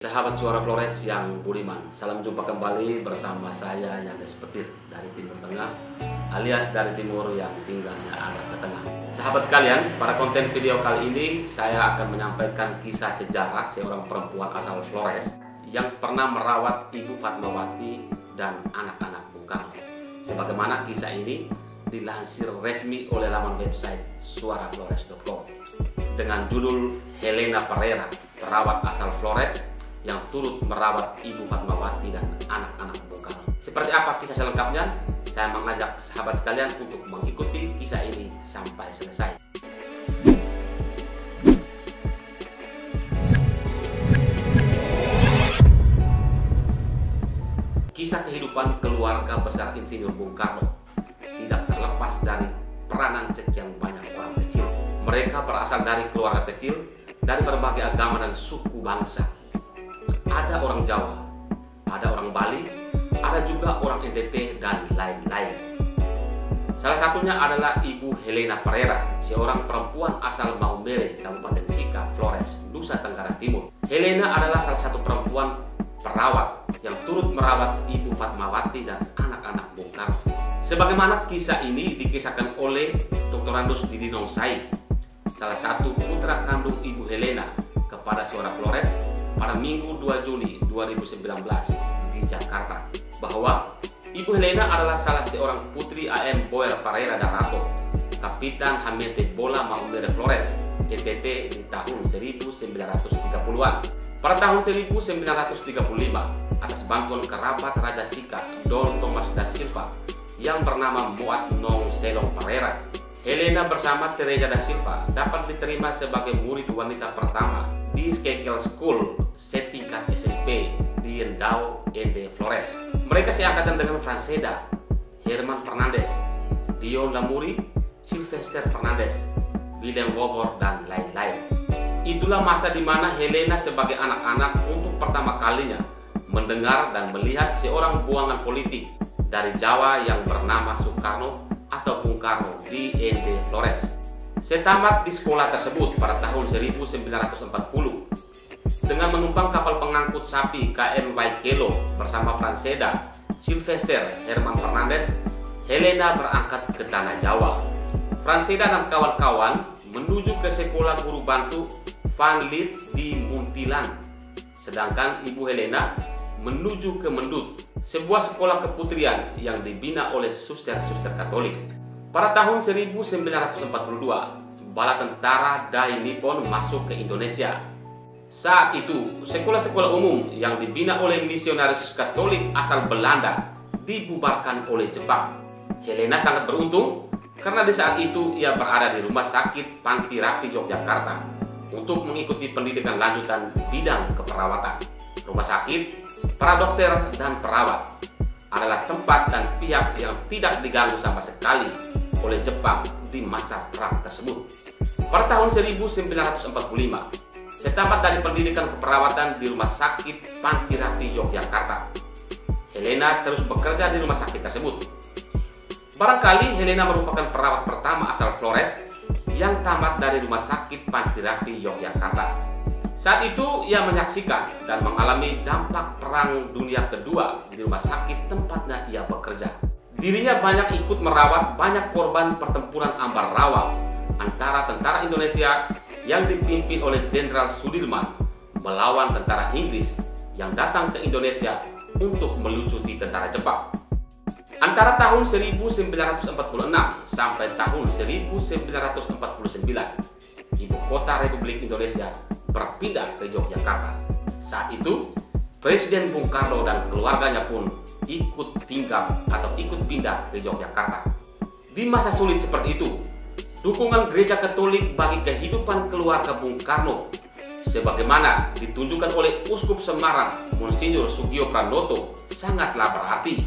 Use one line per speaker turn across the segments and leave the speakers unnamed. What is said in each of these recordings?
Sahabat Suara Flores yang budiman, salam jumpa kembali bersama saya Yandes Petir dari Timur Tengah, alias dari timur yang tinggalnya agak ke tengah. Sahabat sekalian, pada konten video kali ini saya akan menyampaikan kisah sejarah seorang perempuan asal Flores yang pernah merawat Ibu Fatmawati dan anak-anak Bung Karno. Sebagaimana kisah ini dilansir resmi oleh laman website suaraflores.com dengan judul Helena Parera, perawat asal Flores yang turut merawat Ibu Fatmawati dan anak-anak Bung Karno. Seperti apa kisah selengkapnya? Saya mengajak sahabat sekalian untuk mengikuti kisah ini sampai selesai. Kisah kehidupan keluarga besar Insinyur Bung Karno tidak terlepas dari peranan sekian banyak orang kecil. Mereka berasal dari keluarga kecil, dari berbagai agama dan suku bangsa. Ada orang Jawa, ada orang Bali, ada juga orang NTT dan lain-lain. Salah satunya adalah Ibu Helena Parera, seorang perempuan asal Maumere, Kabupaten Sika, Flores, Nusa Tenggara Timur. Helena adalah salah satu perempuan perawat yang turut merawat Ibu Fatmawati dan anak-anak Bung Karno. Sebagaimana kisah ini dikisahkan oleh Dr. Andus Didinong Said, salah satu putra kandung Ibu Helena, kepada Suara Flores pada Minggu 2 Juni 2019 di Jakarta, bahwa Ibu Helena adalah salah seorang putri AM Boer Parera Darato, Kapitan Hamete Bola Maumere Flores, NTT di tahun 1930-an. Pada tahun 1935, atas bantuan kerabat Raja Sika, Don Thomas da Silva, yang bernama Moat Nong Selong Parera, Helena bersama Teresa da Silva dapat diterima sebagai murid wanita pertama di Skekel School setingkat SMP di Endau, ND Flores. Mereka seangkatan dengan Franceda, Herman Fernandez, Dion Lamuri, Sylvester Fernandez, Willem Wobor, dan lain-lain. Itulah masa di mana Helena sebagai anak-anak untuk pertama kalinya mendengar dan melihat seorang buangan politik dari Jawa yang bernama Soekarno atau Bung Karno di ND Flores. Setamat di sekolah tersebut pada tahun 1940 dengan menumpang kapal pengangkut sapi KM Waikelo bersama Franceda, Sylvester, Herman Fernandez, Helena berangkat ke tanah Jawa. Franceda dan kawan-kawan menuju ke sekolah guru bantu Van Lith di Muntilan, sedangkan Ibu Helena menuju ke Mendut, sebuah sekolah keputrian yang dibina oleh suster-suster Katolik. Pada tahun 1942, bala tentara Dai Nippon masuk ke Indonesia. Saat itu, sekolah-sekolah umum yang dibina oleh misionaris Katolik asal Belanda dibubarkan oleh Jepang. Helena sangat beruntung karena di saat itu ia berada di Rumah Sakit Panti Rapi Yogyakarta untuk mengikuti pendidikan lanjutan bidang keperawatan. Rumah sakit, para dokter dan perawat adalah tempat dan pihak yang tidak diganggu sama sekali oleh Jepang di masa perang tersebut. Pada tahun 1945, setamat dari pendidikan keperawatan di Rumah Sakit Panti Rapi Yogyakarta, Helena terus bekerja di rumah sakit tersebut. Barangkali Helena merupakan perawat pertama asal Flores yang tamat dari Rumah Sakit Panti Rapi Yogyakarta. Saat itu ia menyaksikan dan mengalami dampak Perang Dunia Kedua di rumah sakit tempatnya ia bekerja. Dirinya banyak ikut merawat banyak korban pertempuran Ambarawa antara tentara Indonesia yang dipimpin oleh Jenderal Sudirman melawan tentara Inggris yang datang ke Indonesia untuk melucuti tentara Jepang. Antara tahun 1946 sampai tahun 1949, ibu kota Republik Indonesia berpindah ke Yogyakarta. Saat itu, Presiden Bung Karno dan keluarganya pun ikut tinggal atau ikut pindah ke Yogyakarta. Di masa sulit seperti itu, dukungan gereja Katolik bagi kehidupan keluarga Bung Karno sebagaimana ditunjukkan oleh Uskup Semarang Monsinyur Sugio Pranoto sangatlah berarti.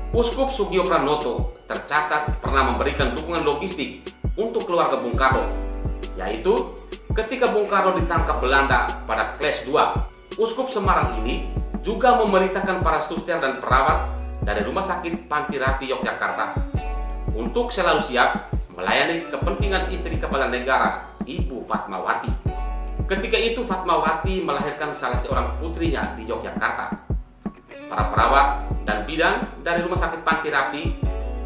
Uskup Sugio Pranoto tercatat pernah memberikan dukungan logistik untuk keluarga Bung Karno, yaitu ketika Bung Karno ditangkap Belanda pada Kles II, Uskup Semarang ini juga memerintahkan para suster dan perawat dari Rumah Sakit Panti Rapi Yogyakarta untuk selalu siap melayani kepentingan istri kepala negara, Ibu Fatmawati. Ketika itu Fatmawati melahirkan salah seorang putrinya di Yogyakarta. Para perawat dan bidan dari Rumah Sakit Panti Rapih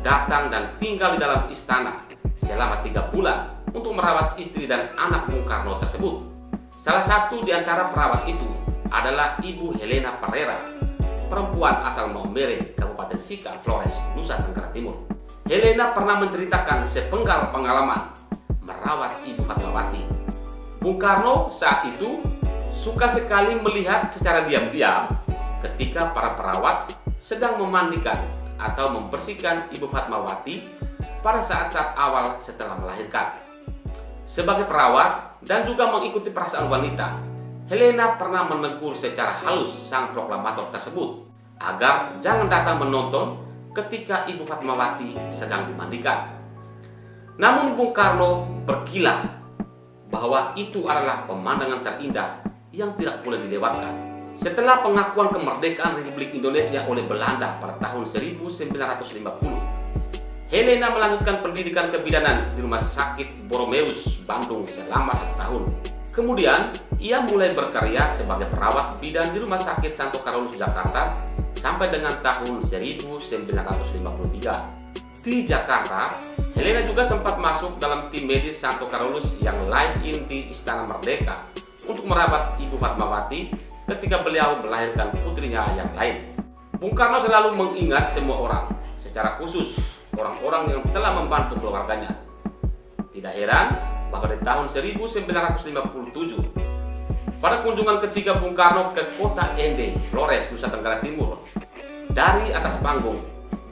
datang dan tinggal di dalam istana selama 3 bulan untuk merawat istri dan anak Bung Karno tersebut. Salah satu di antara perawat itu adalah Ibu Helena Pereira, perempuan asal Maumere, Kabupaten Sika, Flores, Nusa Tenggara Timur. Helena pernah menceritakan sepenggal pengalaman merawat Ibu Fatmawati. Bung Karno saat itu suka sekali melihat secara diam-diam ketika para perawat sedang memandikan atau membersihkan Ibu Fatmawati pada saat-saat awal setelah melahirkan. Sebagai perawat dan juga mengikuti perasaan wanita, Helena pernah menegur secara halus sang proklamator tersebut agar jangan datang menonton ketika Ibu Fatmawati sedang dimandikan. Namun Bung Karno berkilah bahwa itu adalah pemandangan terindah yang tidak boleh dilewatkan. Setelah pengakuan kemerdekaan Republik Indonesia oleh Belanda pada tahun 1950, Helena melanjutkan pendidikan kebidanan di Rumah Sakit Boromeus, Bandung selama 1 tahun. Kemudian, ia mulai berkarya sebagai perawat bidan di Rumah Sakit Santo Carolus, Jakarta sampai dengan tahun 1953. Di Jakarta, Helena juga sempat masuk dalam tim medis Santo Carolus yang live-in di Istana Merdeka untuk merawat Ibu Fatmawati ketika beliau melahirkan putrinya yang lain. Bung Karno selalu mengingat semua orang, secara khusus orang-orang yang telah membantu keluarganya. Tidak heran bahwa di tahun 1957, pada kunjungan ketiga Bung Karno ke kota Ende, Flores, Nusa Tenggara Timur, dari atas panggung,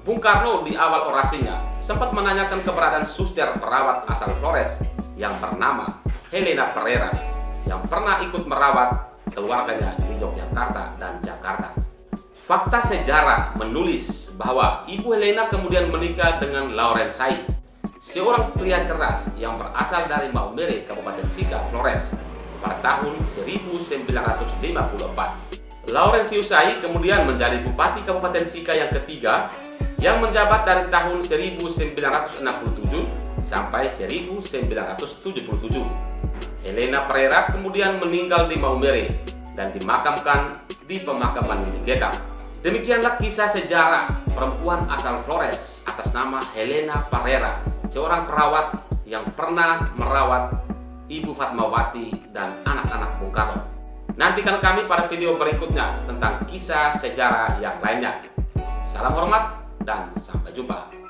Bung Karno di awal orasinya sempat menanyakan keberadaan suster perawat asal Flores yang bernama Helena Pereira yang pernah ikut merawat keluarganya di Yogyakarta dan Jakarta. Fakta sejarah menulis bahwa Ibu Helena kemudian menikah dengan Lauren Sai, seorang pria cerdas yang berasal dari Maumere, Kabupaten Sika, Flores, pada tahun 1954. Laurentius Sai kemudian menjadi Bupati Kabupaten Sika yang ketiga yang menjabat dari tahun 1967 sampai 1977. Helena Pereira kemudian meninggal di Maumere dan dimakamkan di pemakaman Mini Gedang. Demikianlah kisah sejarah perempuan asal Flores atas nama Helena Pereira, seorang perawat yang pernah merawat Ibu Fatmawati dan anak-anak Bung Karno. Nantikan kami pada video berikutnya tentang kisah sejarah yang lainnya. Salam hormat dan sampai jumpa.